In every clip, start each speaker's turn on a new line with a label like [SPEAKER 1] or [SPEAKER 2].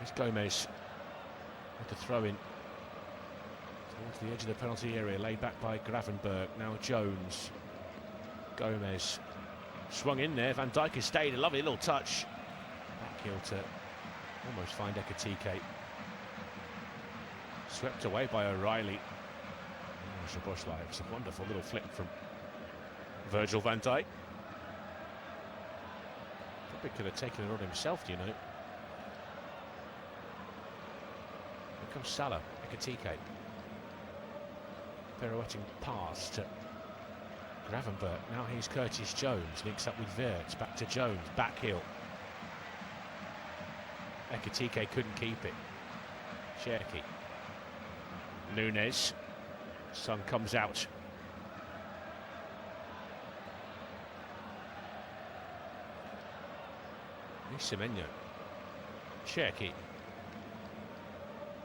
[SPEAKER 1] It's Gomez with the throw in towards the edge of the penalty area, laid back by Gravenberg. Now Jones. Gomez swung in there. Van Dijk has stayed. A lovely little touch. Back heel to almost find Ekitike. Swept away by O'Reilly. Szoboszlai. It's a wonderful little flick from Virgil van Dijk. Probably could have taken it on himself, do you know? Here comes Salah, Ekitike. Pirouetting pass to Gravenberg. Now he's Curtis Jones. Links up with Wirtz. Back to Jones. Back heel. Ekitike couldn't keep it. Cherki. Nunes. Son comes out. Here's Semenyo. Cherki.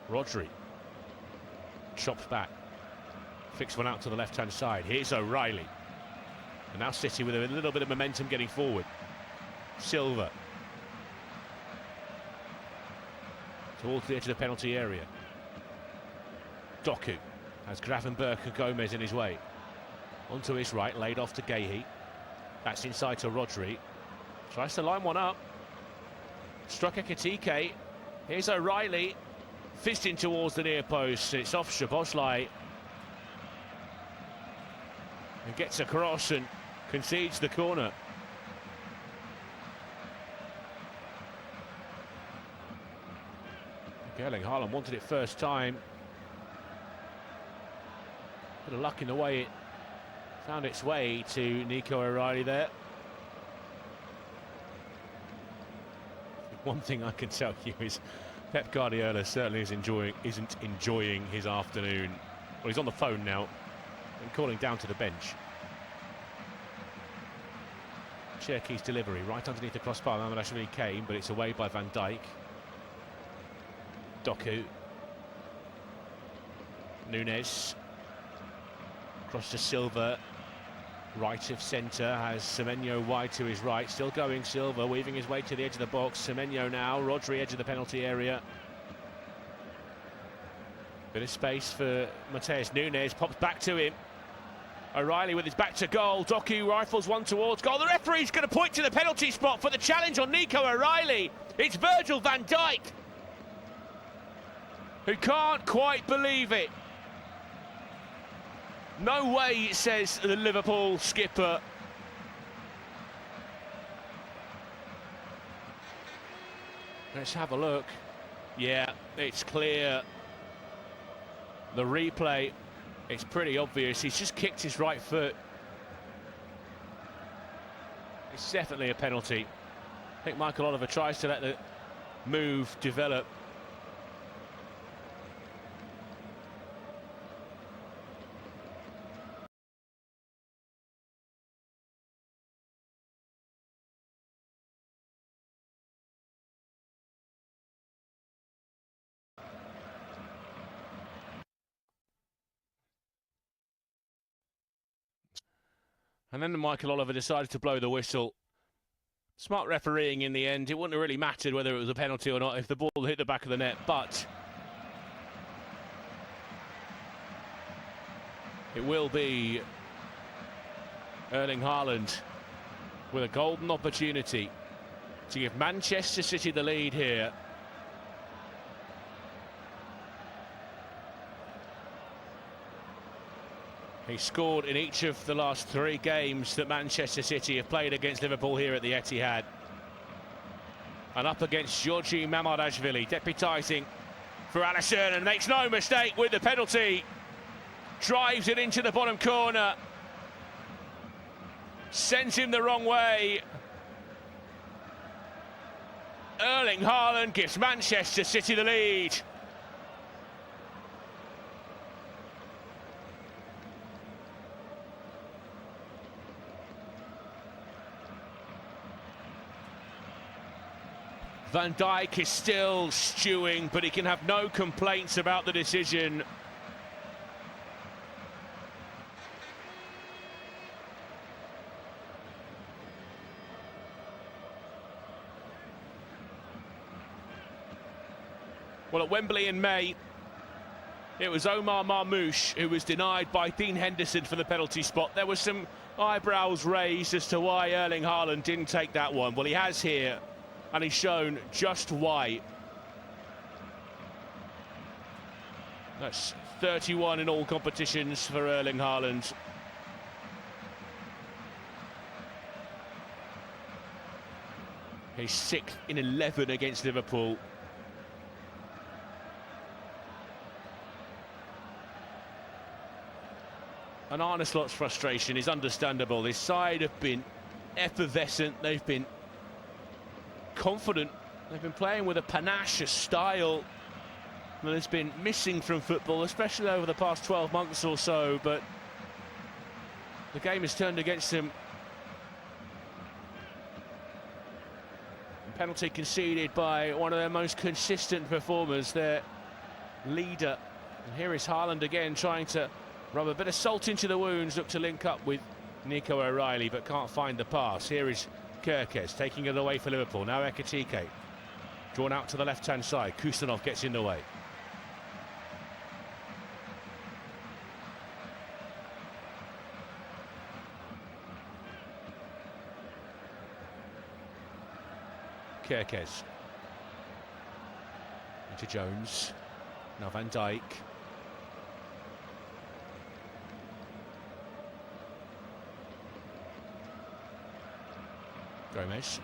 [SPEAKER 1] Rodri. Chopped back. Flicks one out to the left-hand side. Here's O'Reilly. And now City with a little bit of momentum getting forward. Silva. Towards the edge of the penalty area. Doku has Gravenberg and Gomez in his way. Onto his right, laid off to Guéhi. That's inside to Rodri. Tries to line one up. Struck Ekitike. Here's O'Reilly. Fisting towards the near post. It's off Szoboszlai. And gets across and concedes the corner. Erling Haaland wanted it first time. Bit of luck in the way it found its way to Nico O'Reilly there. One thing I can tell you is Pep Guardiola certainly isn't enjoying his afternoon. Well, he's on the phone now and calling down to the bench. Cherki's delivery right underneath the crossbar. Mamardashvili came, but it's away by Van Dijk. Doku. Nunes. Cross to Silva. Right of centre has Semenyo wide to his right. Still going Silva, weaving his way to the edge of the box. Semenyo now. Rodri edge of the penalty area. Bit of space for Mateus Nunes. Pops back to him. O'Reilly with his back to goal. Doku rifles one towards goal. The referee's going to point to the penalty spot for the challenge on Nico O'Reilly. It's Virgil van Dijk, who can't quite believe it. No way, says the Liverpool skipper. Let's have a look. Yeah, it's clear. The replay, it's pretty obvious. He's just kicked his right foot. It's definitely a penalty. I think Michael Oliver tries to let the move develop. And then Michael Oliver decided to blow the whistle. Smart refereeing in the end. It wouldn't have really mattered whether it was a penalty or not if the ball hit the back of the net, but it will be Erling Haaland with a golden opportunity to give Manchester City the lead here. He scored in each of the last 3 games that Manchester City have played against Liverpool here at the Etihad. And up against Georgi Mamardashvili, deputising for Alisson, and makes no mistake with the penalty. Drives it into the bottom corner. Sends him the wrong way. Erling Haaland gives Manchester City the lead. Van Dijk is still stewing, but he can have no complaints about the decision. Well, at Wembley in May, it was Omar Marmoush who was denied by Dean Henderson for the penalty spot. There was some eyebrows raised as to why Erling Haaland didn't take that one. Well, he has here, and he's shown just why. That's 31 in all competitions for Erling Haaland. He's 6th in 11 against Liverpool. And Arne Slot's frustration is understandable. His side have been effervescent. They've been confident. They've been playing with a panache, a style that has been missing from football, especially over the past 12 months or so. But the game has turned against him. Penalty conceded by one of their most consistent performers, their leader. And here is Haaland again trying to rub a bit of salt into the wounds, look to link up with Nico O'Reilly, but can't find the pass. Here is Kerkez taking it away for Liverpool. Now Ekitike drawn out to the left-hand side. Kusanov gets in the way. Kerkez into Jones. Now Van Dijk. Gomez.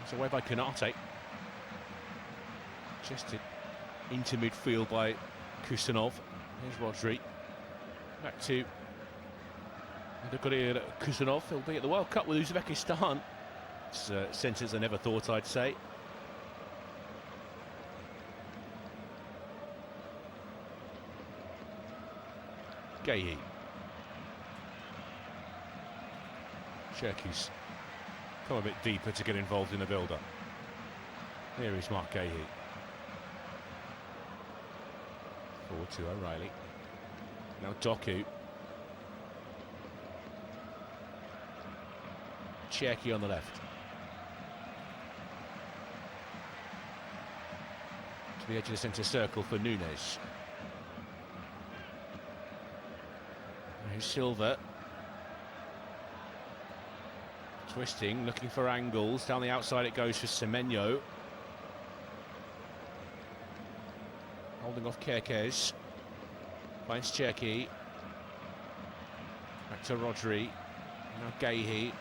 [SPEAKER 1] It's away by Konate. Chested into midfield by Kusanov. Here's Rodri. Back to Kusanov. He'll be at the World Cup with Uzbekistan. It's a sentence I never thought I'd say. Guéhi. Cherki's come a bit deeper to get involved in the build-up. Here is Mark Guéhi. Forward to O'Reilly. Now Doku. Cherki on the left. To the edge of the centre circle for Nunes. Here's Silva. Twisting, looking for angles. Down the outside it goes for Semenyo. Holding off Kerkez. Finds Cherki. Back to Rodri. Now Guéhi.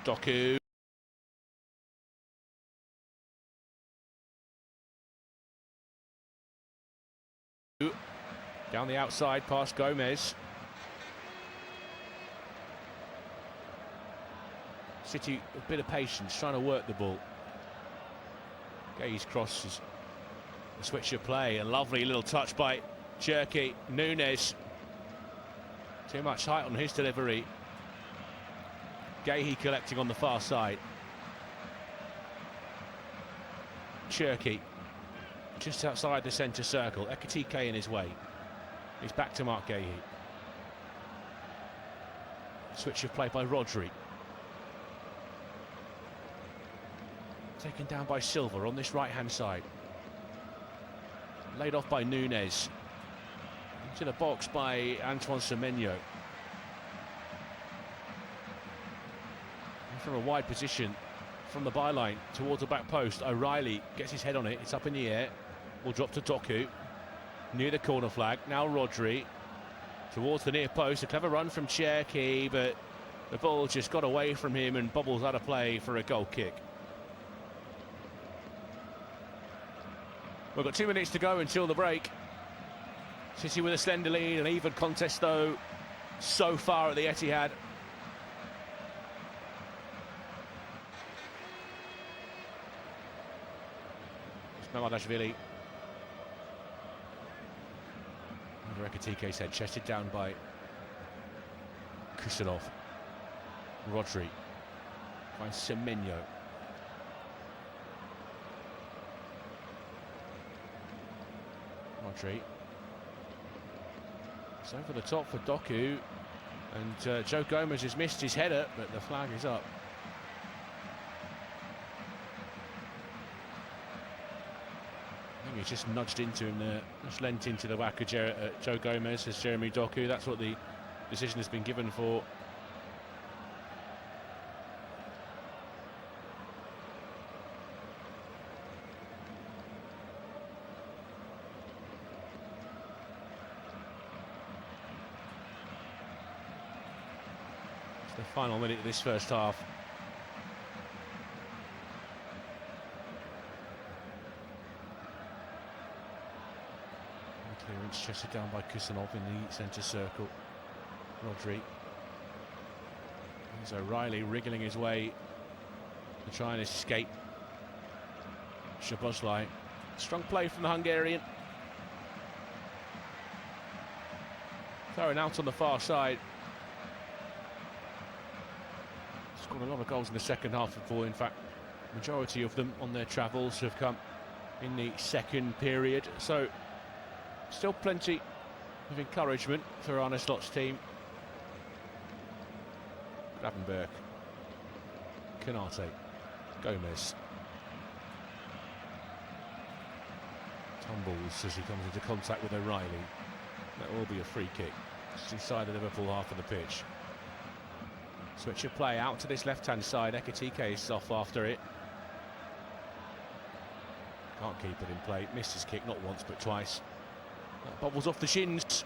[SPEAKER 1] Doku. Down the outside past Gomez. City a bit of patience, trying to work the ball. Guéhi's cross is a switch of play. A lovely little touch by Cherki. Nunes. Too much height on his delivery. Guéhi collecting on the far side. Cherki just outside the centre circle. Ekitike in his way. He's back to Mark Guéhi. Switch of play by Rodri. Taken down by Silva on this right-hand side. Laid off by Nunes. Into the box by Antoine Semenyo. From a wide position from the byline towards the back post. O'Reilly gets his head on it. It's up in the air. Will drop to Doku. Near the corner flag. Now Rodri. Towards the near post. A clever run from Cherki, but the ball just got away from him and bobbles out of play for a goal kick. We've got 2 minutes to go until the break. City with a slender lead, an even contest though so far at the Etihad. Mamardashvili. Under Ekitike's head, chested down by Kusanov. Rodri finds Semenyo. Rodri. It's over the top for Doku. And Joe Gomez has missed his header, but the flag is up. I think he's just nudged into him there, just lent into the whack of Joe Gomez as Jeremy Doku. That's what the decision has been given for. It's the final minute of this first half. Clearance chested down by Kusanov in the centre circle. Rodri. There's O'Reilly wriggling his way to try and escape. Szoboszlai. Strong play from the Hungarian. Throwing out on the far side. Scored a lot of goals in the second half of ball. In fact, majority of them on their travels have come in the second period. So still plenty of encouragement for Arne Slot's team. Gravenberg, Canate, Gomez. Tumbles as he comes into contact with O'Reilly. That will be a free kick. Just inside the Liverpool half of the pitch. Switch of play out to this left-hand side. Ekitike is off after it. Can't keep it in play. Missed his kick not once but twice. That bobbles off the shins.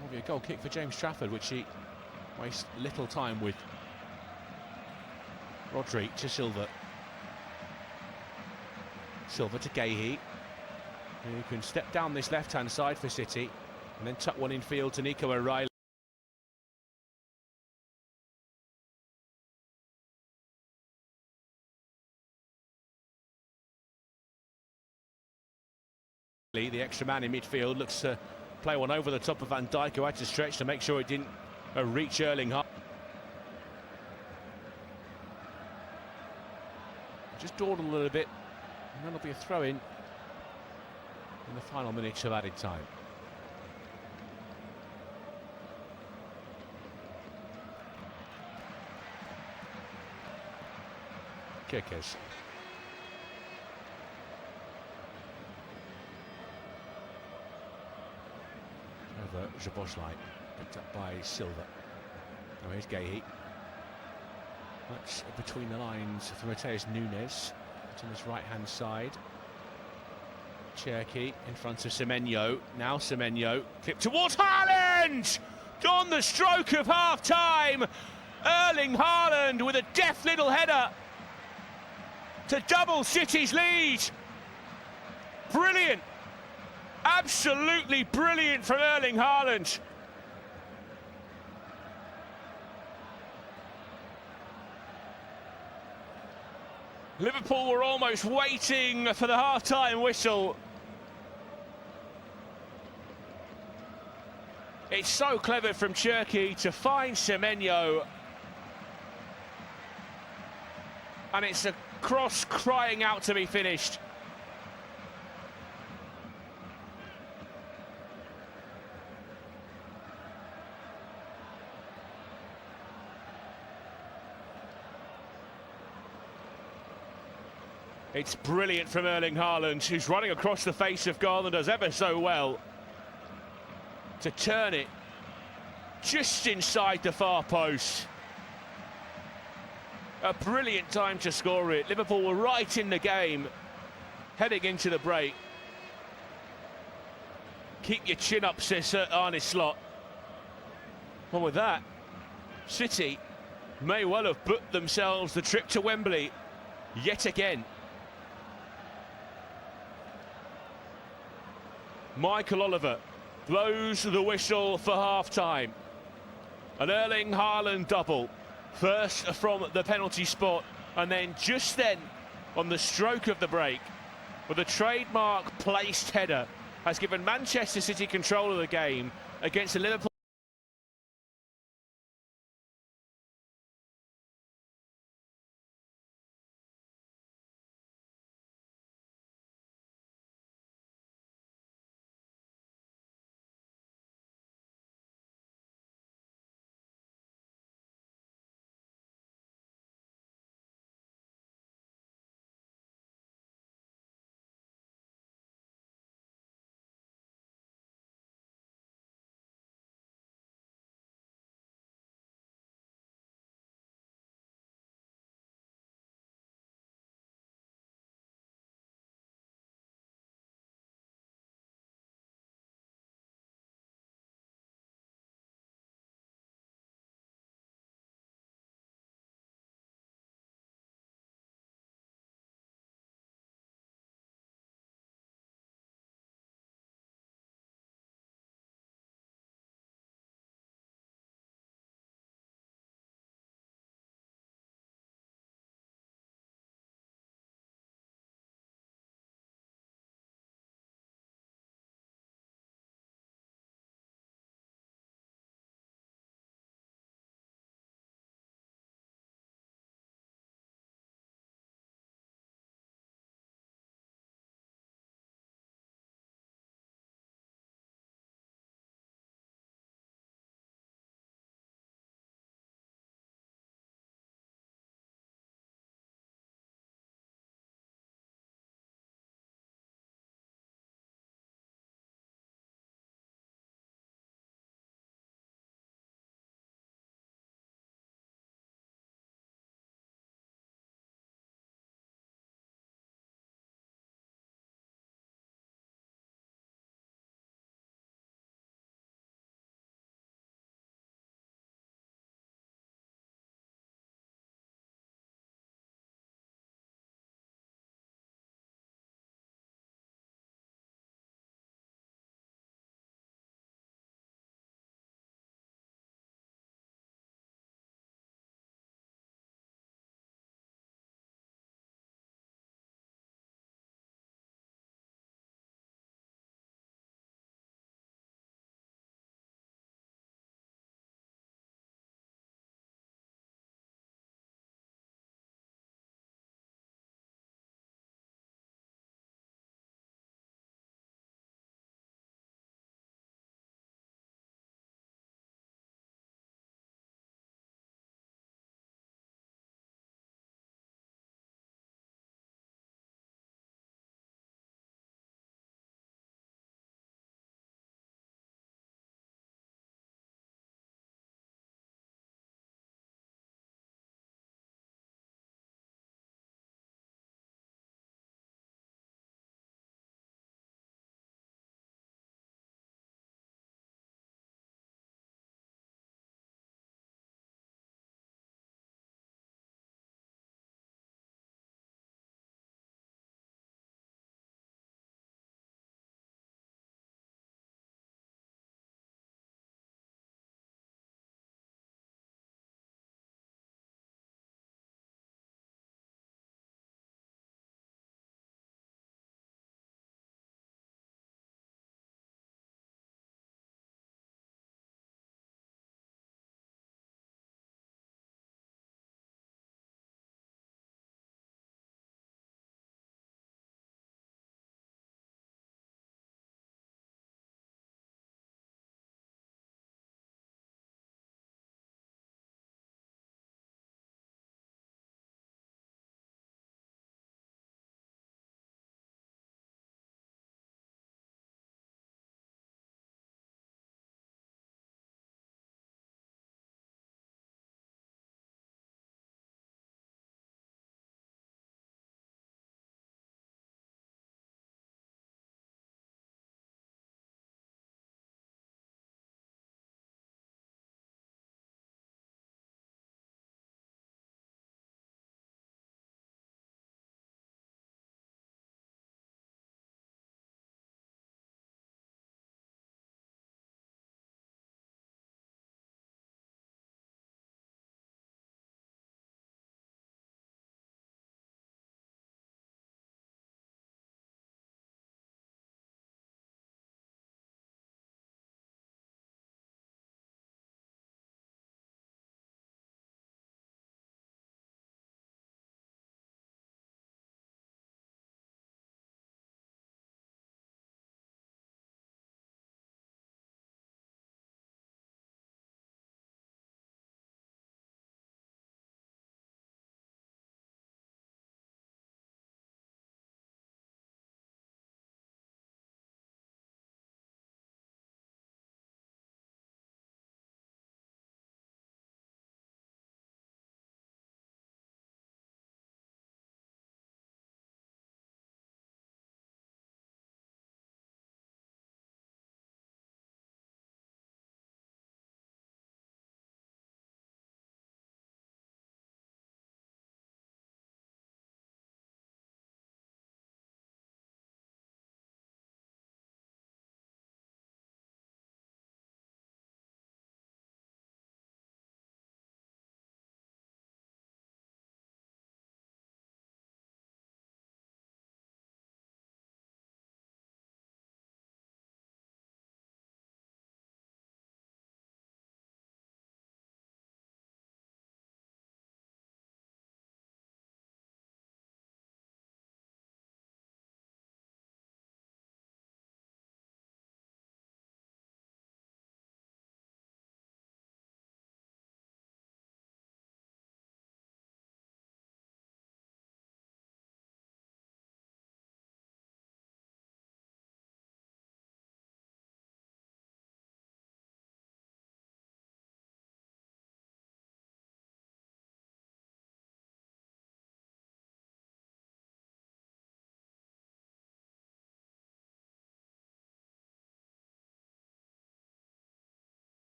[SPEAKER 1] Will be a goal kick for James Trafford, which he wastes little time with. Rodri to Silva. Silva to Gahey, who can step down this left-hand side for City and then tuck one in field to Nico O'Reilly. The extra man in midfield looks to play one over the top of Van Dijk, who had to stretch to make sure it didn't reach Erling Haaland. Just dawdle a little bit, and then there'll be a throw-in in the final minutes of added time. Kickers. Over Szoboszlai, picked up by Silva. Now here's Gahey. That's between the lines for Mateus Nunes. It's on his right-hand side. Cherki in front of Semenyo. Now Semenyo, clip towards Haaland! On the stroke of half-time, Erling Haaland with a deft little header to double City's lead. Brilliant. Absolutely brilliant from Erling Haaland. Liverpool were almost waiting for the half-time whistle. It's so clever from Cherki to find Semenyo. And it's a cross crying out to be finished. It's brilliant from Erling Haaland, who's running across the face of goal and does ever so well to turn it just inside the far post. A brilliant time to score it. Liverpool were right in the game, heading into the break. Keep your chin up, says Arne Slot. Well, with that, City may well have booked themselves the trip to Wembley yet again. Michael Oliver blows the whistle for half-time. An Erling Haaland double, first from the penalty spot, and then just then, on the stroke of the break, with a trademark placed header, has given Manchester City control of the game against a Liverpool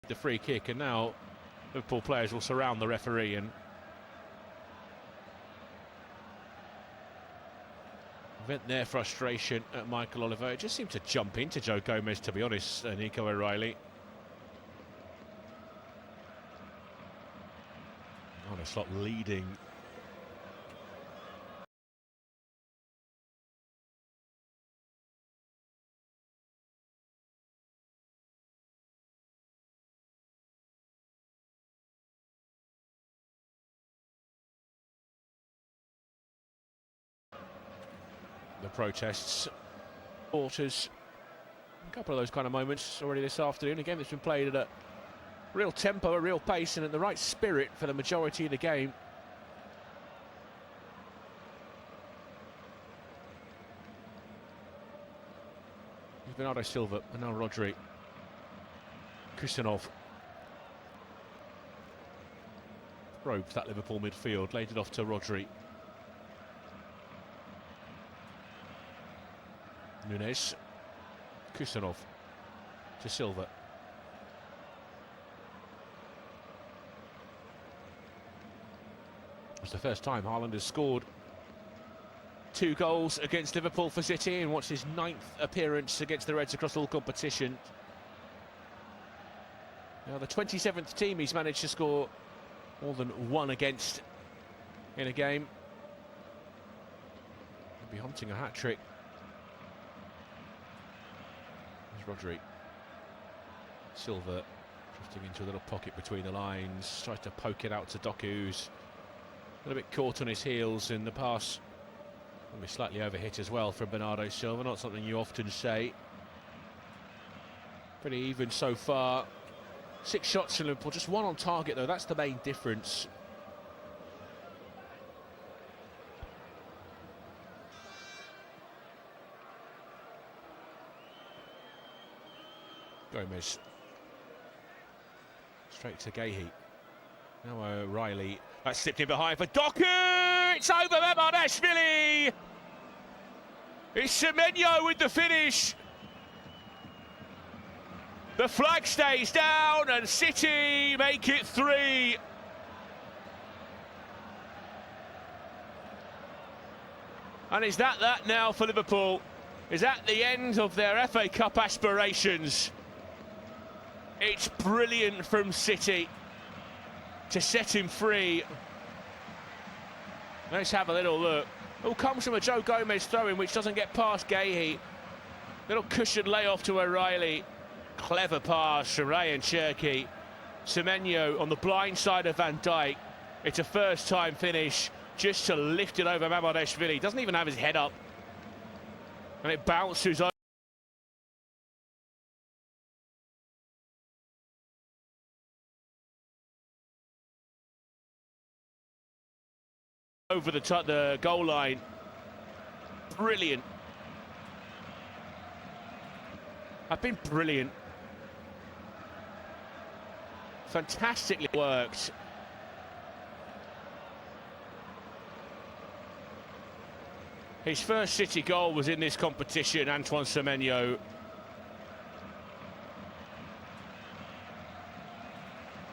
[SPEAKER 1] the free kick, and now Liverpool players will surround the referee and vent their frustration at Michael Oliver. It just seemed to jump into Joe Gomez, to be honest, Nico O'Reilly. Arne Slot leading. The protests, supporters, a couple of those kind of moments already this afternoon. A game that's been played at a real tempo, a real pace, and at the right spirit for the majority of the game. Bernardo Silva and now Rodri. Kusanov probes that Liverpool midfield, laid it off to Rodri. Nunes, Kusanov to Silva. It's the first time Haaland has scored 2 goals against Liverpool for City in what's his 9th appearance against the Reds across all competition. Now the 27th team he's managed to score more than 1 against in a game. He'll be hunting a hat-trick. Rodri. Silva drifting into a little pocket between the lines, tries to poke it out to Doku, who's a little bit caught on his heels in the pass. Will be slightly overhit as well from Bernardo Silva, not something you often say. Pretty even so far. 6 shots from Liverpool, just 1 on target though, that's the main difference. Gomez. Straight to Gahey. Now O'Reilly. That's slipped in behind for Doku! It's over Mamardashvili! It's Semenyo with the finish. The flag stays down and City make it 3. And is that now for Liverpool? Is that the end of their FA Cup aspirations? It's brilliant from City to set him free. Let's have a little look. All comes from a Joe Gomez throw-in, which doesn't get past Gahey. Little cushion layoff to O'Reilly. Clever pass from Ryan Cherki. Semenyo on the blind side of Van Dijk. It's a first-time finish, just to lift it over Mamardashvili. Doesn't even have his head up. And it bounces over the goal line. Brilliant. I've been brilliant. Fantastically worked. His first City goal was in this competition, Antoine Semenyo.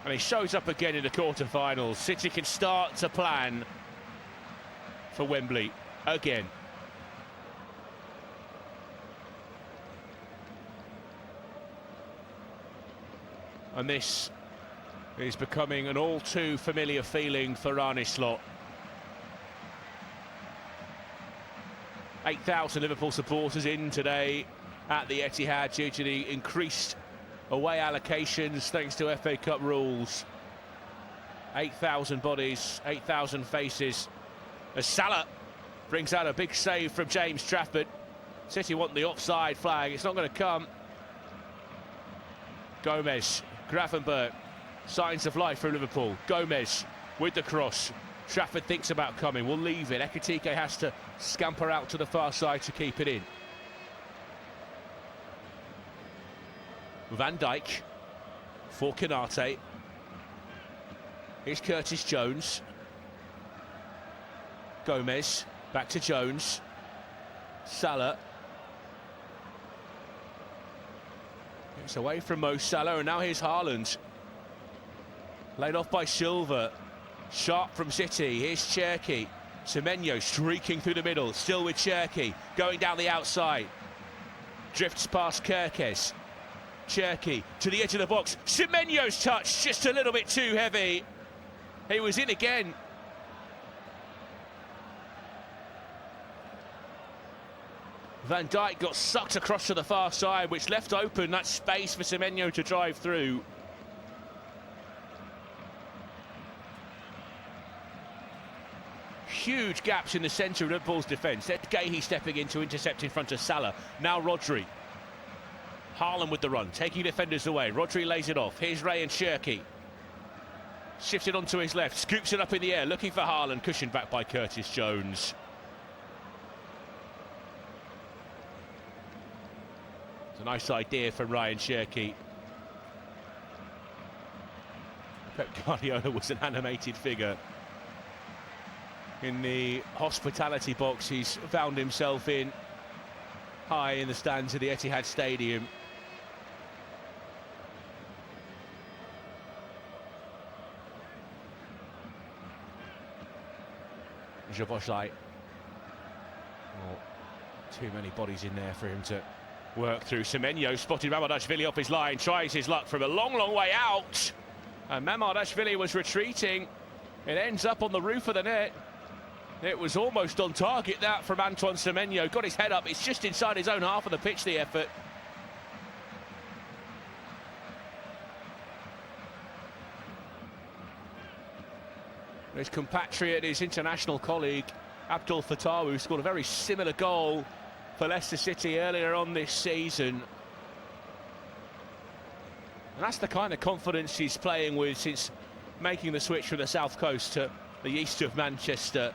[SPEAKER 1] And he shows up again in the quarter-finals. City can start to plan for Wembley again. And this is becoming an all too familiar feeling for Arne Slot. 8,000 Liverpool supporters in today at the Etihad due to the increased away allocations thanks to FA Cup rules. 8,000 bodies, 8,000 faces. As Salah brings out a big save from James Trafford. City want the offside flag, it's not going to come. Gomez, Gravenberch, signs of life from Liverpool. Gomez with the cross. Trafford thinks about coming, will leave it. Ekitike has to scamper out to the far side to keep it in. Van Dijk for Konate. Here's Curtis Jones. Gomez, back to Jones. Salah. It's away from Mo Salah, and now here's Haaland. Laid off by Silva. Sharp from City. Here's Cherki. Semenyo streaking through the middle. Still with Cherki. Going down the outside. Drifts past Kerkez. Cherki to the edge of the box. Semenyo's touch just a little bit too heavy. He was in again. Van Dijk got sucked across to the far side, which left open that space for Semenyo to drive through. Huge gaps in the centre of Liverpool's defence. That's Guéhi stepping in to intercept in front of Salah. Now Rodri. Haaland with the run, taking defenders away. Rodri lays it off. Here's Ray and Cherki. Shifts it onto his left, scoops it up in the air, looking for Haaland, cushioned back by Curtis Jones. It's a nice idea from Ryan Cherki. Pep Guardiola was an animated figure in the hospitality box he's found himself in, high in the stands of the Etihad Stadium. Szoboszlai. Well, too many bodies in there for him to work through. Semenyo spotted Mamardashvili off his line, tries his luck from a long, long way out. And Mamardashvili was retreating. It ends up on the roof of the net. It was almost on target, that, from Antoine Semenyo. Got his head up. It's just inside his own half of the pitch, the effort. His compatriot, his international colleague, Abdul Fattawu, scored a very similar goal for Leicester City earlier on this season. And that's the kind of confidence he's playing with since making the switch from the south coast to the east of Manchester.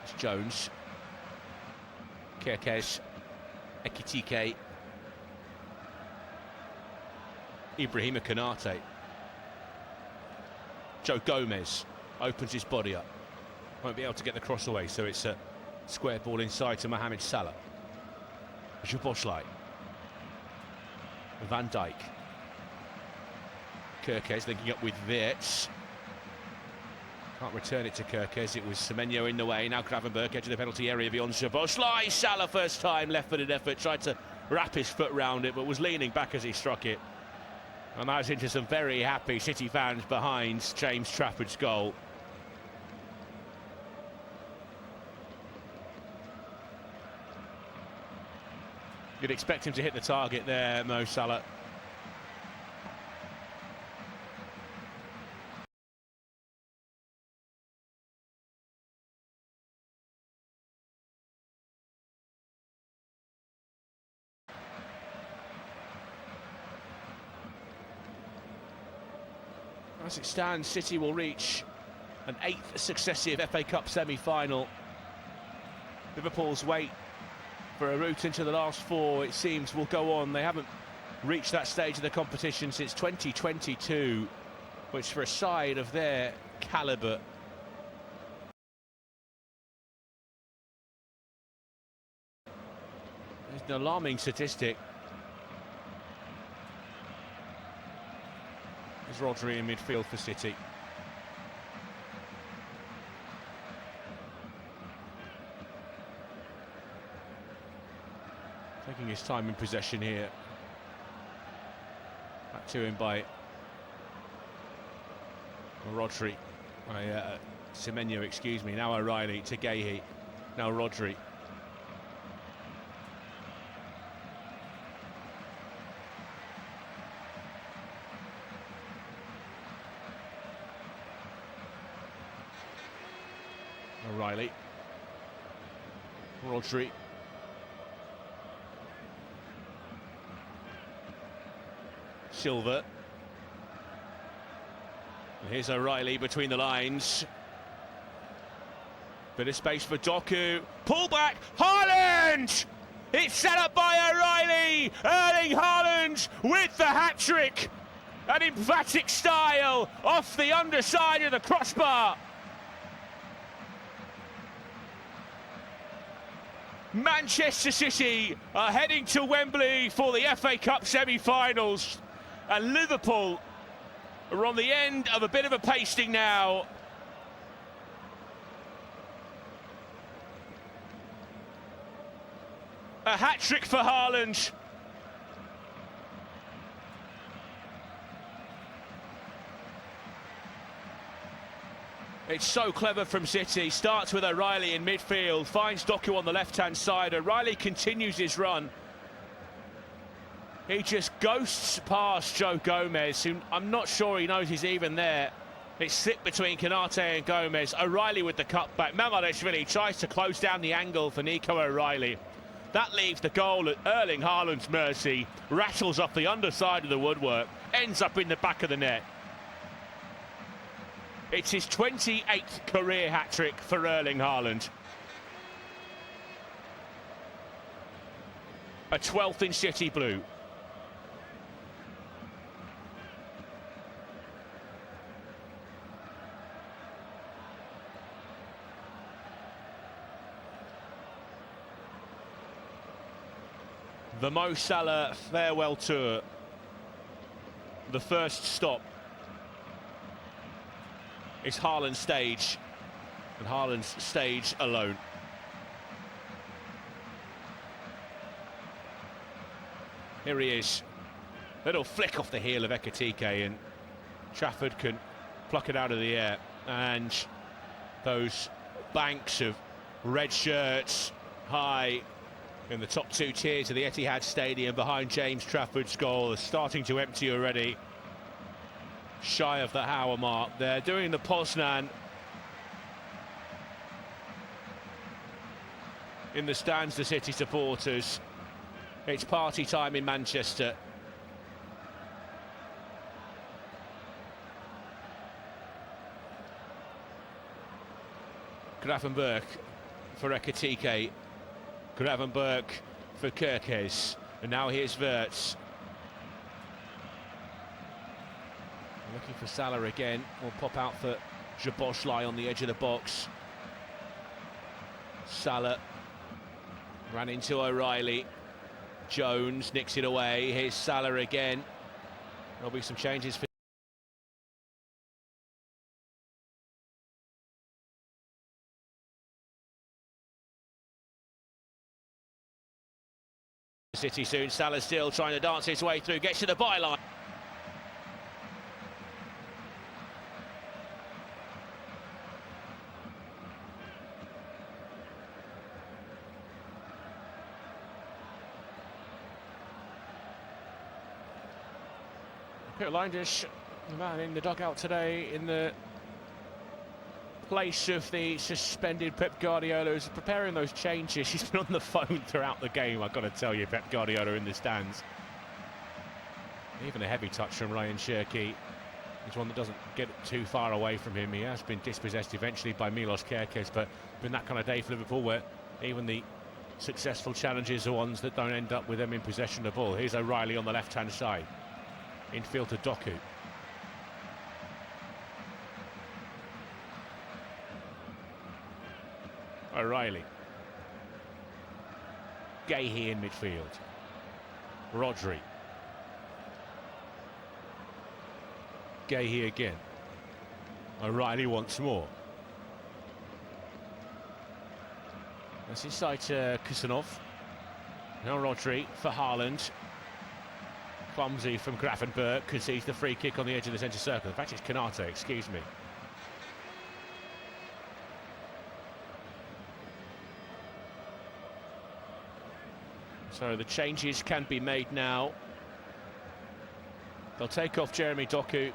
[SPEAKER 1] It's Jones. Kerkez. Ekitike. Ibrahima Konate. Joe Gomez opens his body up. Won't be able to get the cross away, so it's a square ball inside to Mohamed Salah. Szoboszlai. Van Dijk. Kerkez linking up with Wirtz. Can't return it to Kerkez. It was Semenyo in the way. Now Gravenberch, edge of the penalty area beyond Szoboszlai. Salah first time, left-footed effort. Tried to wrap his foot round it, but was leaning back as he struck it. And that's into some very happy City fans behind James Trafford's goal. You'd expect him to hit the target there, Mo Salah. As it stands, City will reach an 8th successive FA Cup semi-final. Liverpool's wait for a route into the last 4, it seems, will go on. They haven't reached that stage of the competition since 2022, which for a side of their calibre is an alarming statistic. Is Rodri in midfield for City. Taking his time in possession here. Back to him by Rodri. Semenyo, excuse me. Now O'Reilly to Guéhi. Now Rodri. O'Reilly. Rodri. Silva. And here's O'Reilly between the lines. Bit of space for Doku. Pull back. Haaland! It's set up by O'Reilly. Erling Haaland with the hat-trick. An emphatic style off the underside of the crossbar. Manchester City are heading to Wembley for the FA Cup semi-finals, and Liverpool are on the end of a bit of a pasting now. A hat-trick for Haaland. It's so clever from City. Starts with O'Reilly in midfield, finds Doku on the left-hand side. O'Reilly continues his run. He just ghosts past Joe Gomez, who I'm not sure he knows he's even there. It's slipped between Konate and Gomez. O'Reilly with the cutback. Mamardashvili tries to close down the angle for Nico O'Reilly. That leaves the goal at Erling Haaland's mercy. Rattles off the underside of the woodwork. Ends up in the back of the net. It's his 28th career hat-trick for Erling Haaland. A 12th in City blue. The Mo Salah farewell tour. The first stop is Haaland's stage, and Haaland's stage alone. Here he is. Little flick off the heel of Ekitike, and Trafford can pluck it out of the air. And those banks of red shirts high in the top two tiers of the Etihad Stadium behind James Trafford's goal are starting to empty already. Shy of the hour mark. They're doing the Poznan in the stands, the City supporters. It's party time in Manchester. Gravenberch for Ekitike. Gravenberch for Kerkez. And now here's Wirtz. Looking for Salah again. Will pop out for Jaboslai on the edge of the box. Salah ran into O'Reilly. Jones nicks it away. Here's Salah again. There'll be some changes for City soon. Salah still trying to dance his way through. Gets to the byline. Peter Lindish, the man in the dugout today in the place of the suspended Pep Guardiola, is preparing those changes. He's been on the phone throughout the game, I've got to tell you, Pep Guardiola in the stands. Even a heavy touch from Ryan Cherki is one that doesn't get too far away from him. He has been dispossessed eventually by Milos Kerkez, but been that kind of day for Liverpool where even the successful challenges are ones that don't end up with them in possession of the ball. Here's O'Reilly on the left-hand side. Infield to Doku. O'Reilly. Gahey in midfield. Rodri. Gahey again. O'Reilly once more. That's inside to Kusanov. Now Rodri for Haaland. Clumsy from Gravenberch, concedes the free kick on the edge of the centre circle. In fact, it's Konate, excuse me. So the changes can be made now. They'll take off Jeremy Doku.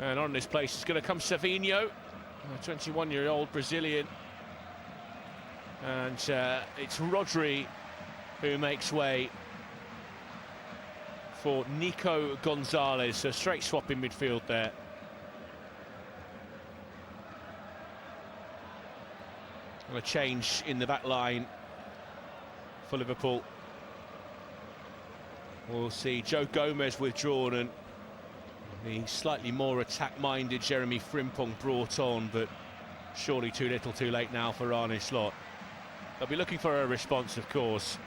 [SPEAKER 1] And on this place is going to come Savinho, a 21-year-old Brazilian. And it's Rodri who makes way for Nico Gonzalez. A straight swap in midfield there. And a change in the back line for Liverpool. We'll see Joe Gomez withdrawn and The slightly more attack-minded Jeremy Frimpong brought on, but surely too little too late now for Arne Slot. They'll be looking for a response, of course.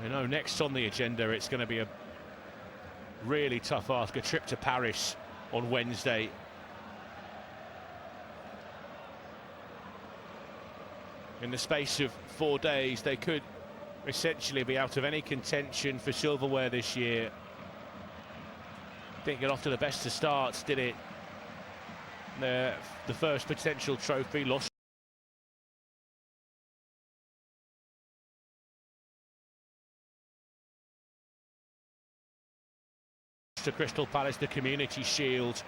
[SPEAKER 1] You know, next on the agenda, it's going to be a really tough ask, a trip to Paris on Wednesday. In the space of 4 days, they could essentially be out of any contention for silverware this year. Didn't get off to the best of starts, did it? The first potential trophy lost to Crystal Palace, the Community Shield.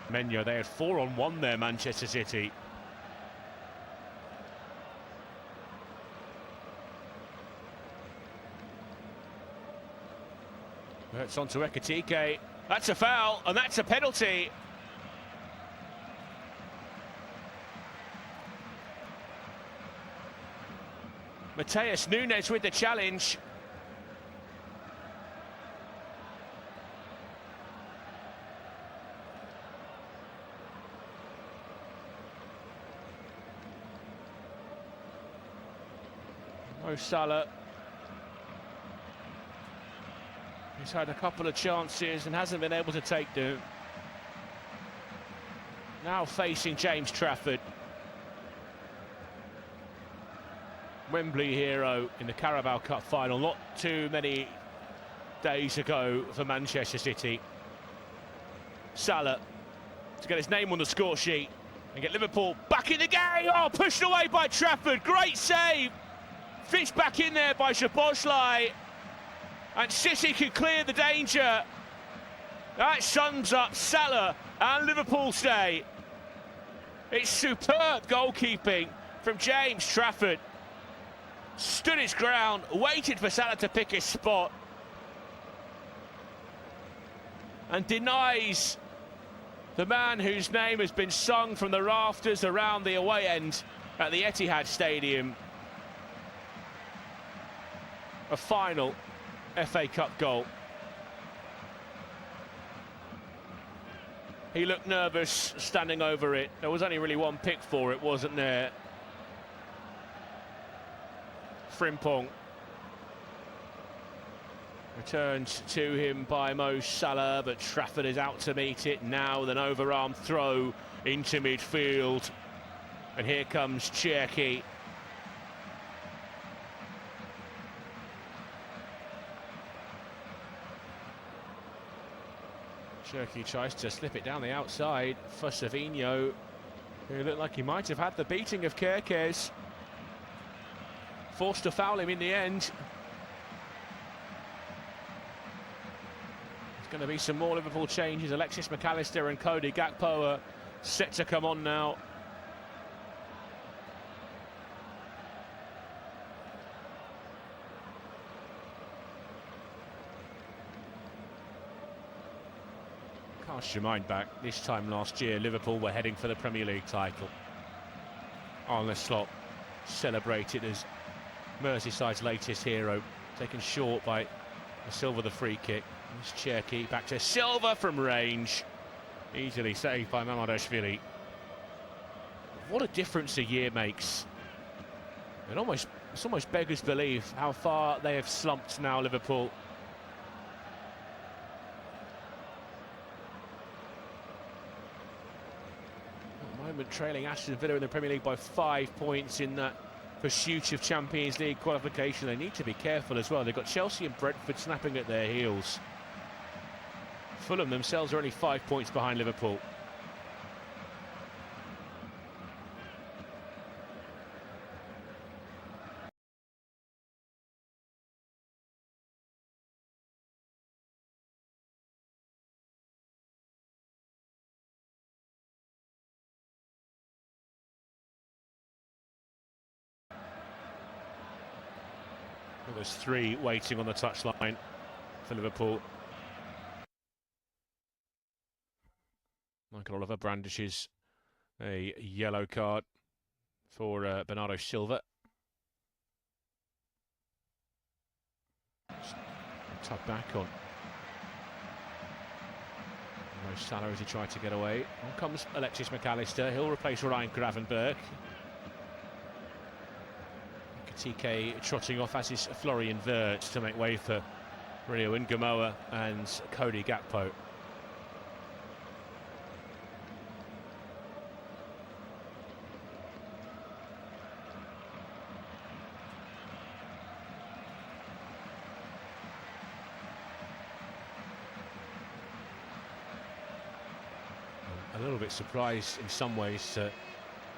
[SPEAKER 1] Menyo, they had 4-on-1 there, Manchester City. It's on to Ekitike. That's a foul, and that's a penalty. Mateus Nunes with the challenge. Mo Salah. He's had a couple of chances and hasn't been able to take them. Now facing James Trafford. Wembley hero in the Carabao Cup final not too many days ago for Manchester City. Salah to get his name on the score sheet and get Liverpool back in the game. Oh, pushed away by Trafford. Great save. Fits back in there by Szoboszlai. And City can clear the danger. That sums up Salah and Liverpool's day. It's superb goalkeeping from James Trafford. Stood his ground, waited for Salah to pick his spot, and denies the man whose name has been sung from the rafters around the away end at the Etihad Stadium a final FA Cup goal. He looked nervous standing over it. There was only really one pick for it, wasn't there? Frimpong. Returned to him by Mo Salah, but Trafford is out to meet it now with an overarm throw into midfield. And here comes Cherki. Cherki tries to slip it down the outside for Savinho, who looked like he might have had the beating of Kerkez. Forced to foul him in the end. There's going to be some more Liverpool changes. Alexis McAllister and Cody Gakpo are set to come on now. Cast your mind back, this time last year Liverpool were heading for the Premier League title. Arne Slot celebrated as Merseyside's latest hero, taken short by Silva, the free kick. It's Cherki back to Silva from range, easily saved by Mamardashvili. What a difference a year makes. It's almost beggars belief how far they have slumped now, Liverpool. Trailing Aston Villa in the Premier League by 5 points in that pursuit of Champions League qualification. They need to be careful as well. They've got Chelsea and Brentford snapping at their heels. Fulham themselves are only 5 points behind Liverpool. There's 3 waiting on the touchline for Liverpool. Michael Oliver brandishes a yellow card for Bernardo Silva. Tug back on. Mo Salah as he tried to get away. On comes Alexis McAllister. He'll replace Ryan Gravenberg. TK trotting off, as is Florian Wirtz, to make way for Rio Ngamoa and Cody Gakpo. A little bit surprised in some ways to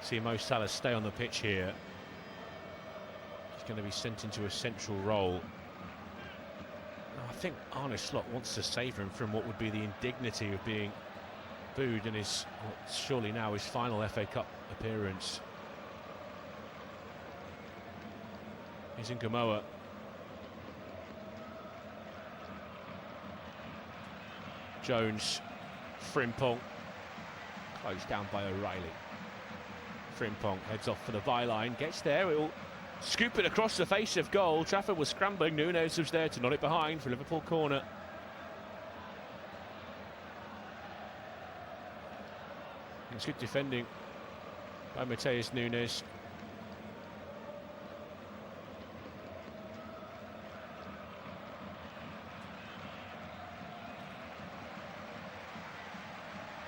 [SPEAKER 1] see Mo Salah stay on the pitch here. He's going to be sent into a central role. I think Arne Slot wants to save him from what would be the indignity of being booed in his, surely now his final FA Cup appearance. He's in Ngamoa. Jones, Frimpong, closed down by O'Reilly. Frimpong heads off for the byline, gets there, it will scoop it across the face of goal. Trafford was scrambling, Núñez was there to nod it behind for Liverpool corner. It's good defending by Matheus Núñez.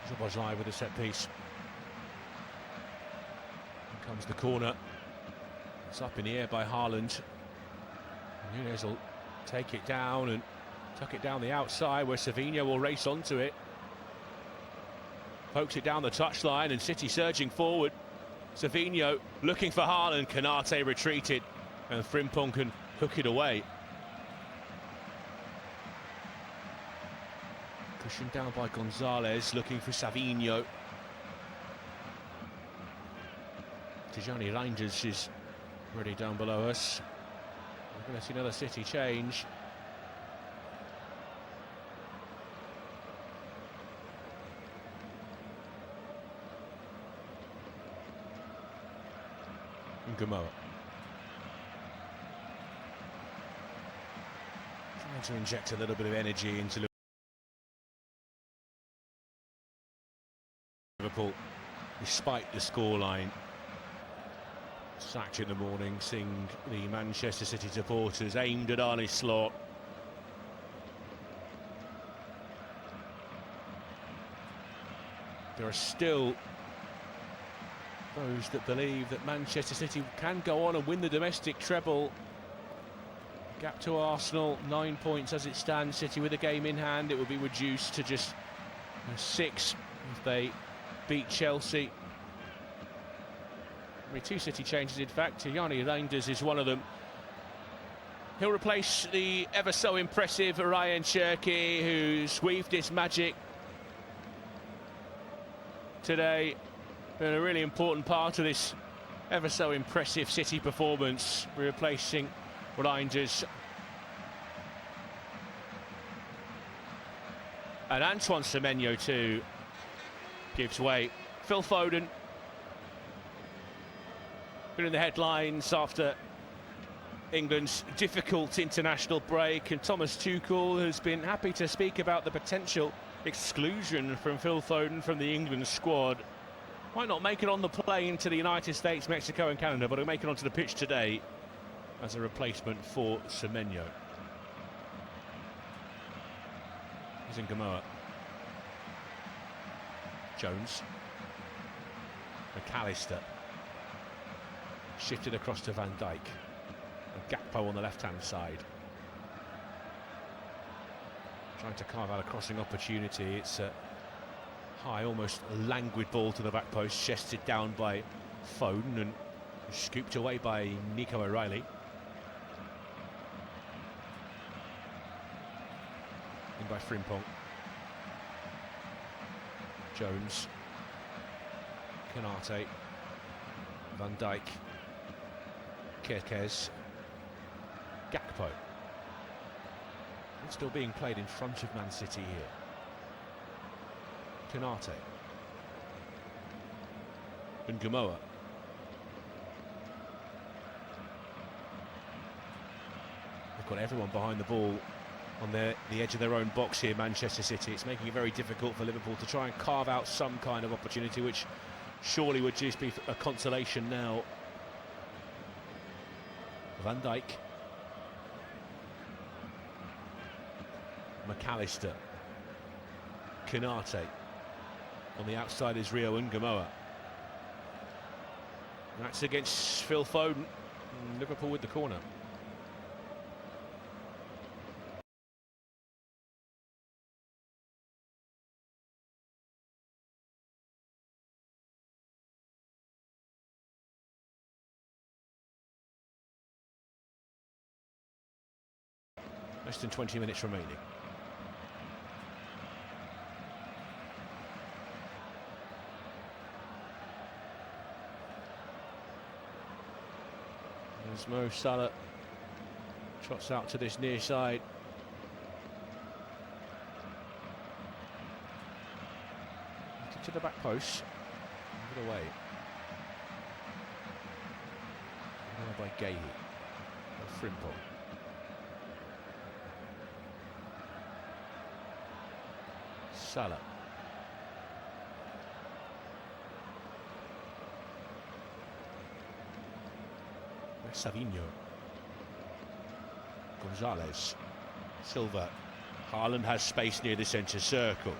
[SPEAKER 1] Szoboszlai with a set piece. Here comes the corner. It's up in the air by Haaland. Núñez will take it down and tuck it down the outside, where Savinho will race onto it. Pokes it down the touchline, and City surging forward. Savinho looking for Haaland. Canate retreated, and Frimpong can hook it away. Cushioned down by Gonzalez, looking for Savinho. Tijani Reinders is already down below us. We're going to see another City change. Ngamoa. Trying to inject a little bit of energy into Liverpool, despite the scoreline. Sacked in the morning, seeing the Manchester City supporters aimed at Arne Slot. There are still those that believe that Manchester City can go on and win the domestic treble. Gap to Arsenal, 9 points as it stands. City with a game in hand. It will be reduced to just 6 if they beat Chelsea. Two City changes, in fact. Tijani Reinders is one of them. He'll replace the ever so impressive Ryan Cherki, who's weaved his magic today. Been a really important part of this ever so impressive City performance, replacing Reinders. And Antoine Semenyo too gives way. Phil Foden been in the headlines after England's difficult international break, and Thomas Tuchel has been happy to speak about the potential exclusion from Phil Foden from the England squad. Might not make it on the plane to the United States, Mexico and Canada, but he'll make it onto the pitch today as a replacement for Semenyo. He's in Ngamoa. Jones. McAllister. Shifted across to Van Dijk. And Gakpo on the left-hand side. Trying to carve out a crossing opportunity. It's a high, almost languid ball to the back post, chested down by Foden and scooped away by Nico O'Reilly. In by Frimpong. Jones. Canate. Van Dijk. Kerkez. Gakpo. It's still being played in front of Man City here. Canate. And Ngamoa. They've got everyone behind the ball on the edge of their own box here, Manchester City. It's making it very difficult for Liverpool to try and carve out some kind of opportunity, which surely would just be a consolation now. Van Dijk. McAllister. Konate. On the outside is Rio Ngamoa. That's against Phil Foden. Liverpool with the corner. Less than 20 minutes remaining. As Mo Salah trots out to this near side. To the back post. Give it away. By Gahey. Frimpong. Salah. Savinho. Gonzalez. Silva. Haaland has space near the centre circle.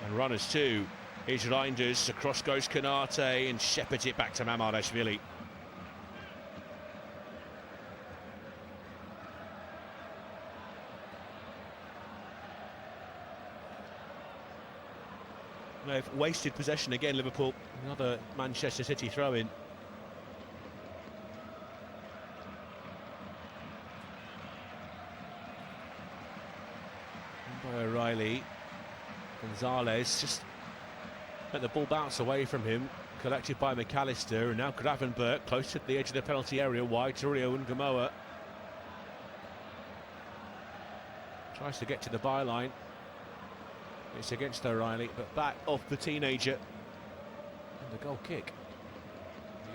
[SPEAKER 1] And runners too. Here's Reinders. Across goes Konate and shepherds it back to Mamardashvili. They've wasted possession again, Liverpool. Another Manchester City throw-in. By O'Reilly. Gonzalez just let the ball bounce away from him. Collected by McAllister, and now Gravenberch close to the edge of the penalty area, wide to Rio Ngamoa. Tries to get to the byline. It's against O'Reilly, but back off the teenager. And the goal kick.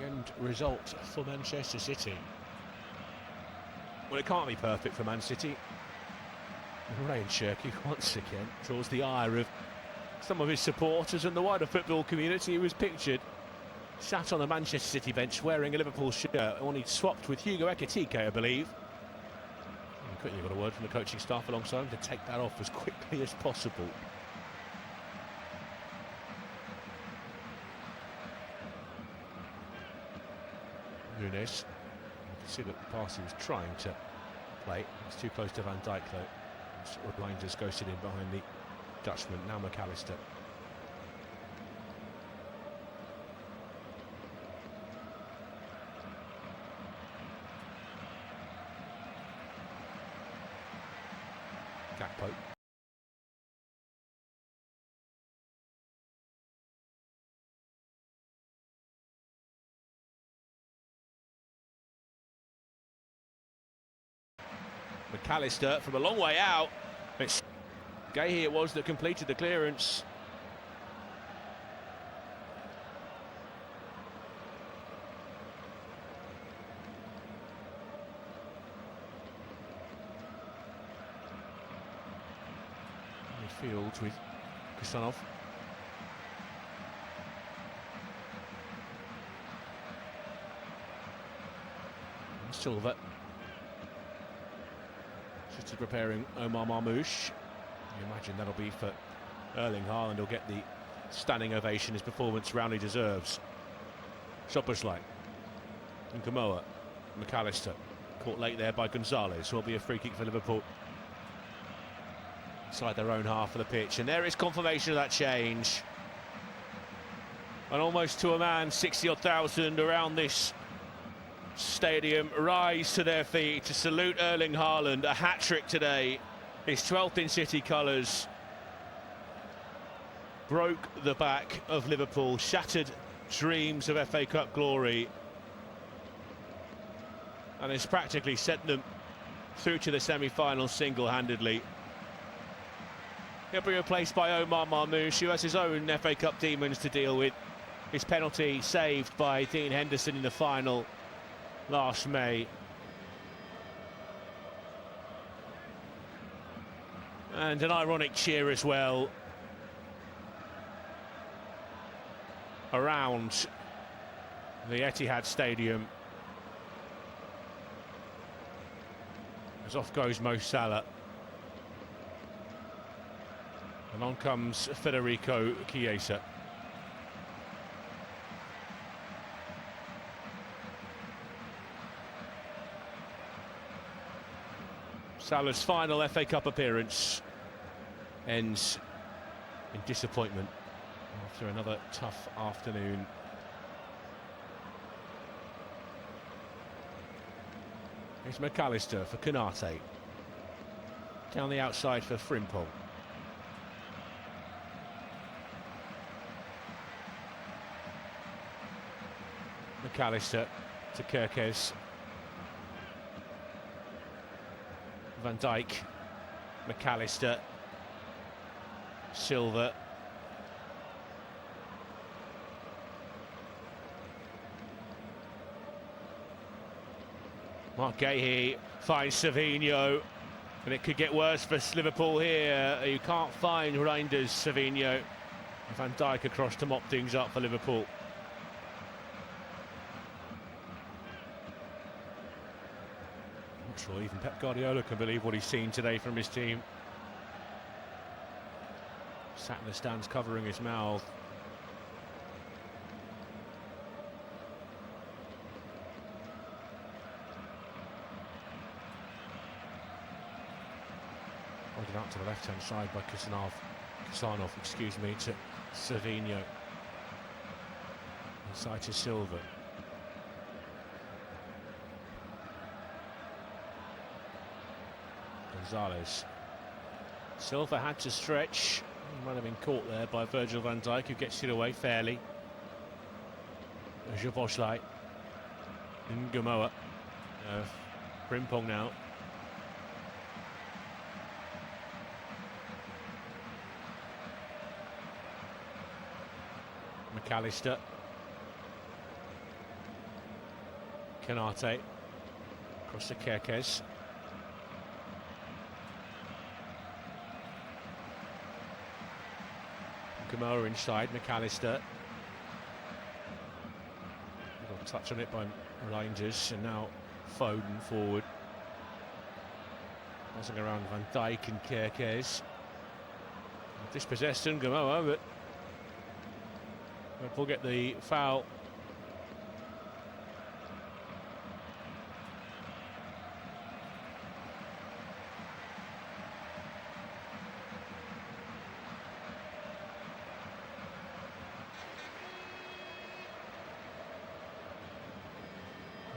[SPEAKER 1] The end result for Manchester City. Well, it can't be perfect for Man City. Ryan Cherky once again draws the ire of some of his supporters and the wider football community. He was pictured sat on the Manchester City bench wearing a Liverpool shirt, one he'd swapped with Hugo Ekitike, I believe. Quickly got a word from the coaching staff alongside him to take that off as quickly as possible. Nunes. You can see that the pass he was trying to play. It's too close to Van Dijk though. Reinders ghosted in behind the Dutchman. Now McAllister. Gakpo. McAllister from a long way out. It's Gahey it was that completed the clearance. Midfield with Kusanov. And Silva. City preparing Omar Marmoush. You imagine that'll be for Erling Haaland. He'll get the standing ovation his performance roundly deserves. Szoboszlai. Ngamoa. McAllister. Caught late there by Gonzalez. Will be a free kick for Liverpool. Inside their own half of the pitch. And there is confirmation of that change. And almost to a man, 60-odd thousand around this stadium rise to their feet to salute Erling Haaland. A hat-trick today, his 12th in City colours. Broke the back of Liverpool, shattered dreams of FA Cup glory, and has practically sent them through to the semi-final single-handedly. He'll be replaced by Omar Marmoush, who has his own FA Cup demons to deal with. His penalty saved by Dean Henderson in the final last May. And an ironic cheer as well around the Etihad Stadium. As off goes Mo Salah. And on comes Federico Chiesa. Salah's final FA Cup appearance ends in disappointment after another tough afternoon. Here's McAllister for Konate. Down the outside for Frimpong. McAllister to Kerkez. Van Dijk, McAllister, Silva. Mark Gahey finds Savinho, and it could get worse for Liverpool here. You can't find Reinders Savinho. Van Dijk across to mop things up for Liverpool. Not sure even Pep Guardiola can believe what he's seen today from his team. Sat in the stands covering his mouth. Pointed out to the left-hand side by Kusanov, excuse me, to Savinho. Inside to Silva. Gonzalez. Silva had to stretch. He might have been caught there by Virgil van Dijk, who gets it away fairly. Szoboszlai. Ngamoa. Frimpong now. McAllister. Konate. Across to Kerkez. Ngamoa inside, McAllister. Little touch on it by Reinders, and now Foden forward. Passing around Van Dijk and Kerkez. Dispossessed Ngamoa, but we'll get the foul.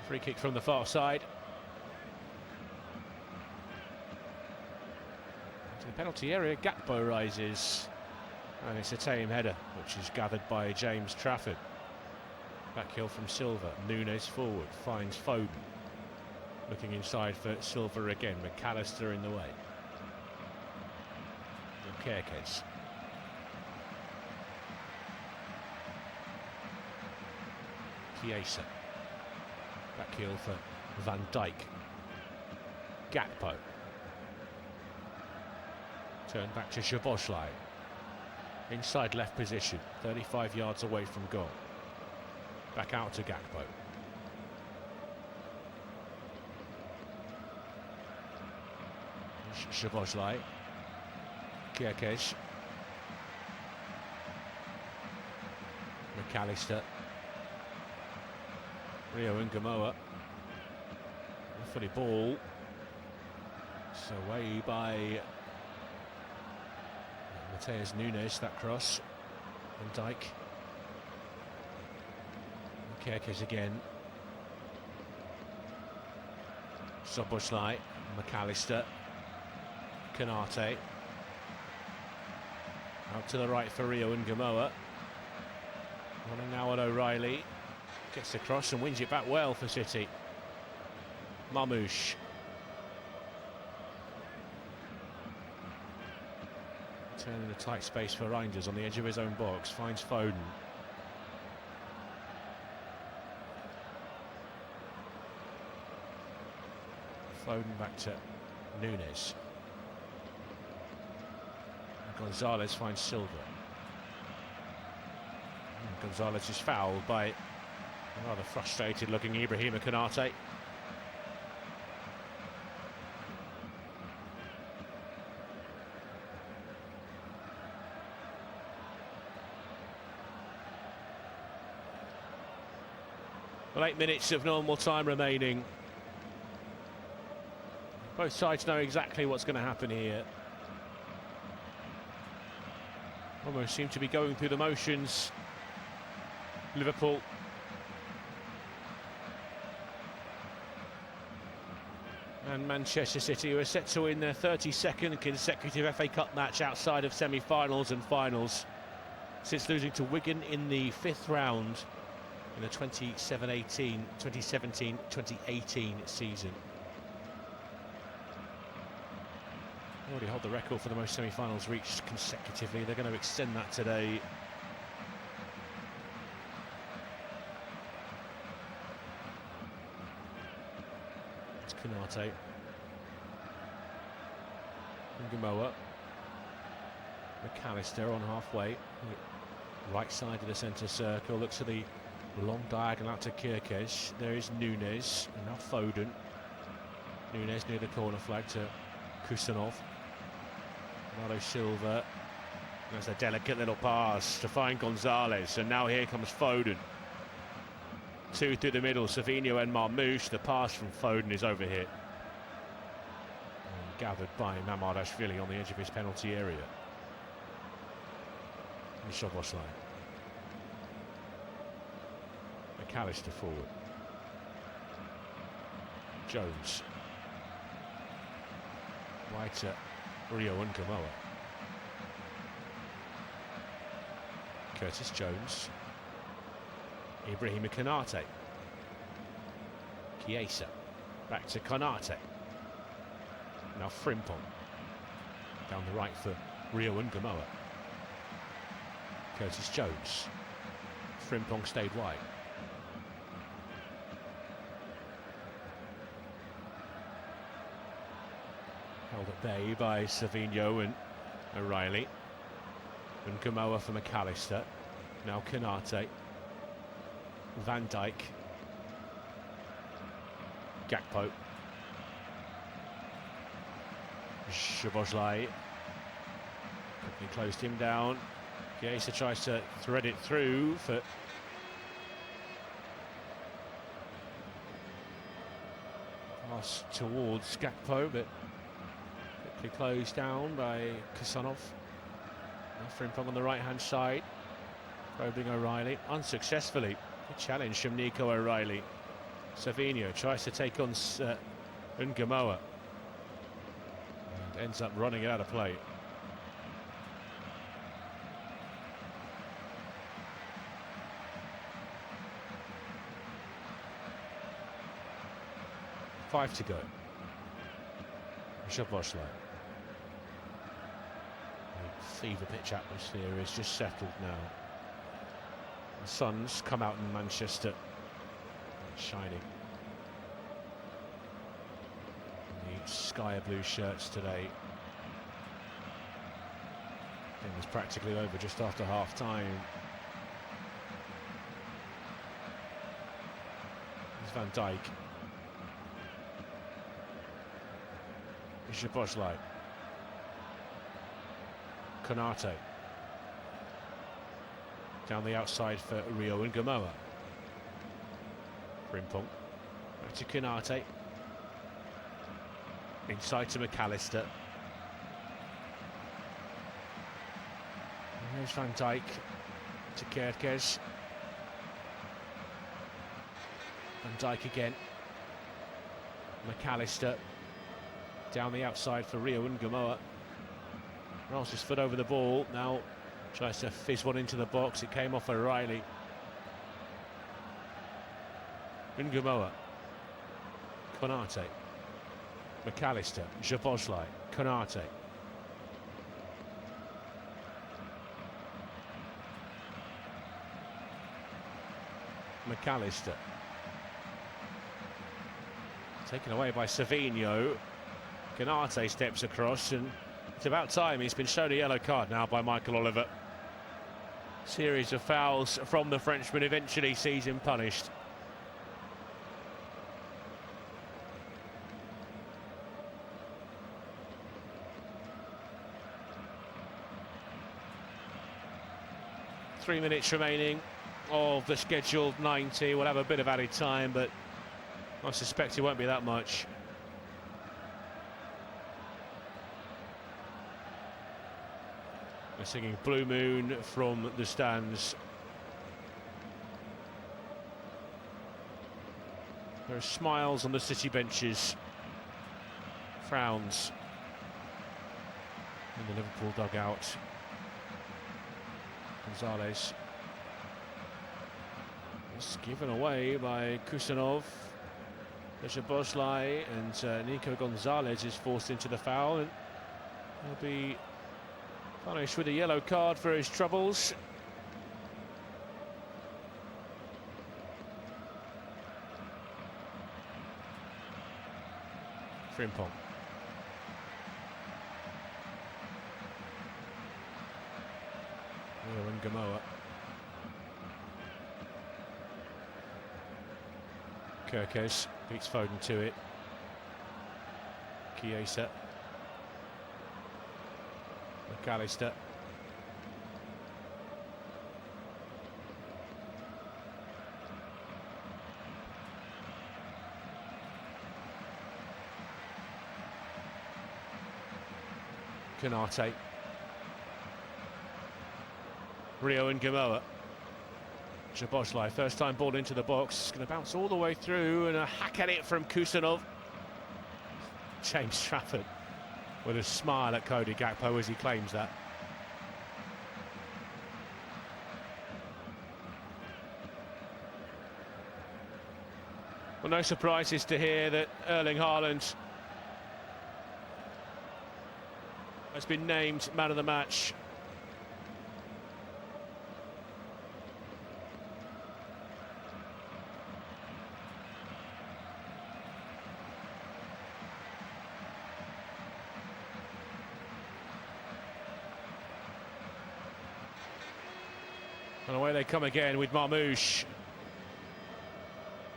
[SPEAKER 1] Free kick from the far side. To the penalty area, Gakpo rises. And it's a tame header, which is gathered by James Trafford. Back heel from Silva. Nunes forward, finds Foden. Looking inside for Silva again. McAllister in the way. Kerkez. Chiesa. Back heel for Van Dijk. Gakpo. Turn back to Szoboszlai. Inside left position, 35 yards away from goal. Back out to Gakpo. Szoboszlai. Kerkez. McAllister. Rio Ngamoa. For the ball. It's away by Mateus Nunes, that cross. Van Dijk. Kerkez again. Szoboszlai. McAllister. Konate. Out to the right for Rio Ngamoa. Running now at O'Reilly. Gets the cross and wins it back well for City. Mamouche. Turning a tight space for Reinders on the edge of his own box. Finds Foden. Foden back to Nunes. Gonzalez finds Silva. Gonzalez is fouled by a rather frustrated-looking Ibrahim Konate. Well, 8 minutes of normal time remaining. Both sides know exactly what's going to happen here. Almost seem to be going through the motions. Liverpool. And Manchester City, who are set to win their 32nd consecutive FA Cup match outside of semi-finals and finals since losing to Wigan in the 5th round in the 2017-2018 season. They already hold the record for the most semi-finals reached consecutively. They're going to extend that today. It's Konate. Ngumoa. McAllister on halfway. Right side of the centre circle. Looks at the long diagonal out to Kirkes. There is Nunes. And now Foden. Nunes near the corner flag to Kusanov. Bernardo Silva. There's a delicate little pass to find Gonzalez, and now here comes Foden. Two through the middle, Savinho and Marmoush. The pass from Foden is over here. And gathered by Mamardashvili on the edge of his penalty area. And Szoboszlai. McAllister forward. Jones. Right at Rio Ngumoa. Curtis Jones. Ibrahim Konate. Chiesa. Back to Konate. Now Frimpong. Down the right for Rio Ngumoa. Curtis Jones. Frimpong stayed wide. Held at bay by Savinho and O'Reilly. And Ngumoa for McAllister. Now Konate. Van Dijk. Gakpo. Szoboszlai. Quickly closed him down. Chiesa tries to thread it through for pass towards Gakpo, but quickly closed down by Kusanov. Now Frimpong on the right-hand side, probing O'Reilly unsuccessfully. Good challenge from Nico O'Reilly. Savinho tries to take on Ngumoa and ends up running it out of play. Five to go. Szoboszlai. The fever pitch atmosphere is just settled now. The sun's come out in Manchester. It's shining. In the sky blue shirts today. Game was practically over just after half time. There's Van Dijk. Szoboszlai. Konate. Down the outside for Rio Ngumoa. Frimpong. Back to Konate. Inside to McAllister. And there's Van Dijk to Kirkes. Van Dijk again. McAllister. Down the outside for Rio Ngumoa. Rolls his foot over the ball. Now tries to fizz one into the box. It came off O'Reilly. Ngumoa. Konate. McAllister. Szoboszlai. Konate. McAllister. Taken away by Savinho. Konate steps across and It's about time. He's been shown a yellow card now by Michael Oliver. Series of fouls from the Frenchman eventually sees him punished. Three minutes remaining of the scheduled 90. We'll have a bit of added time, but I suspect it won't be that much. We're singing Blue Moon from the stands. There are smiles on the City benches, frowns in the Liverpool dugout. Gonzalez is given away by Kusanov. Boslai and Nico Gonzalez is forced into the foul, and he'll be punished with a yellow card for his troubles. Frimpong. And Gamoa. Kirkes beats Foden to it. Chiesa. McAllister. Canate. Rio and Gamoa. Boslai, first time ball into the box, going to bounce all the way through, and a hack at it from Kusanov. James Trafford with a smile at Cody Gakpo as he claims that. Well, no surprises to hear that Erling Haaland has been named man of the match. And away they come again with Marmouche.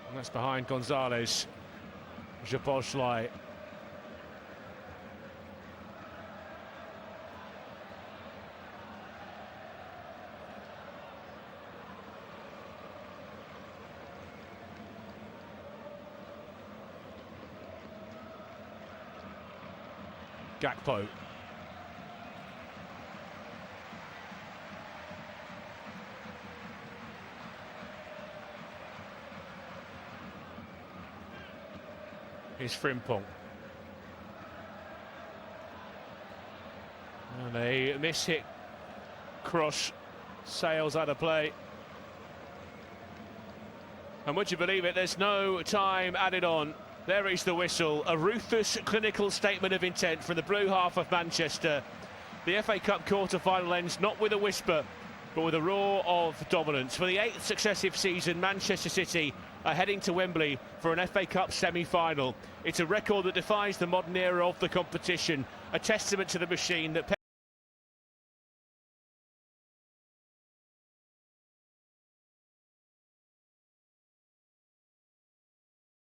[SPEAKER 1] And that's behind Gonzalez. Boslai. Gakpo. Is Frimpong. And a miss-hit cross sails out of play. And would you believe it, there's no time added on. There is the whistle, a ruthless clinical statement of intent from the blue half of Manchester. The FA Cup quarter-final ends not with a whisper, but with a roar of dominance. For the 8th successive season, Manchester City are heading to Wembley for an FA Cup semi-final. It's a record that defies the modern era of the competition, a testament to the machine that